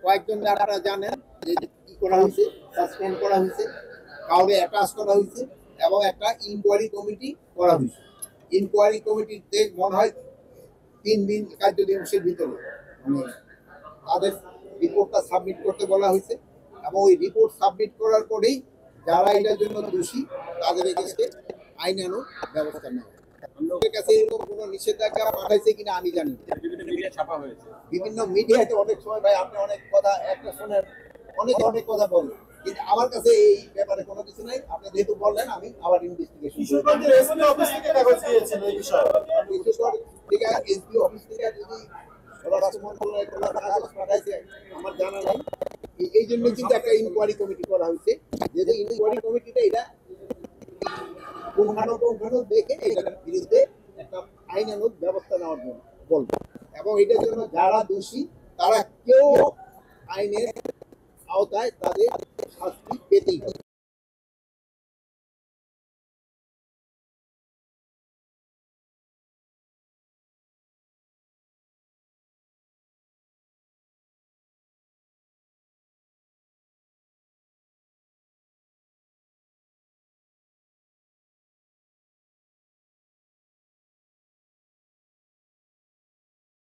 কয়েকজন আপনারা জানেন যে কি করা হয়েছে, সাসপেন্ড করা হয়েছে, কাউকে অ্যাটাচ করা হয়েছে এবং একটা ইনকোয়ারি কমিটি করা হয়েছে। ইনকোয়ারি কমিটিতে মনে হয় 3 দিন কার্য দিবসের ভিতরে তাদের রিপোর্টটা সাবমিট করতে বলা হয়েছে এবং ওই রিপোর্ট সাবমিট করার পরেই যারা এটার জন্য দোষী তাদের এগেইনস্টে আইনানুগ ব্যবস্থা নেওয়া। লোকের কাছে এরকম কোনো নিষেধাজ্ঞা পাঠাইছে কিনা আমি জানি না। বিভিন্ন মিডিয়াতে অনেক সময় ভাই আপনি অনেক কথা একটা শোনেন, অনেক কথা বলেন, কিন্তু আমার কাছে এই ব্যাপারে কোনো কিছু নাই। আপনি যেহেতু বললেন আমি আবার ইনভেস্টিগেশন অফিস থেকে কাগজ দিয়েছেন এই বিষয়ে এসপি অফিস থেকে যদি স্বরাষ্ট্র মন্ত্রণালয় কোনো কাগজ পাঠাইছে আমার জানা নাই। এই জন্য কিন্তু একটা ইনকোয়ারি কমিটি করা হয়েছে, যেহেতু ইনকোয়ারি কমিটিটা এটা পুঙ্খানুপুঙ্খানু দেখে এটার বিরুদ্ধে একটা আইনানুগ ব্যবস্থা নেওয়ার জন্য বলবো এবং এটার জন্য যারা দোষী তারা কেউ আইনের আওতায় তাদের শাস্তি পেতেই হবে।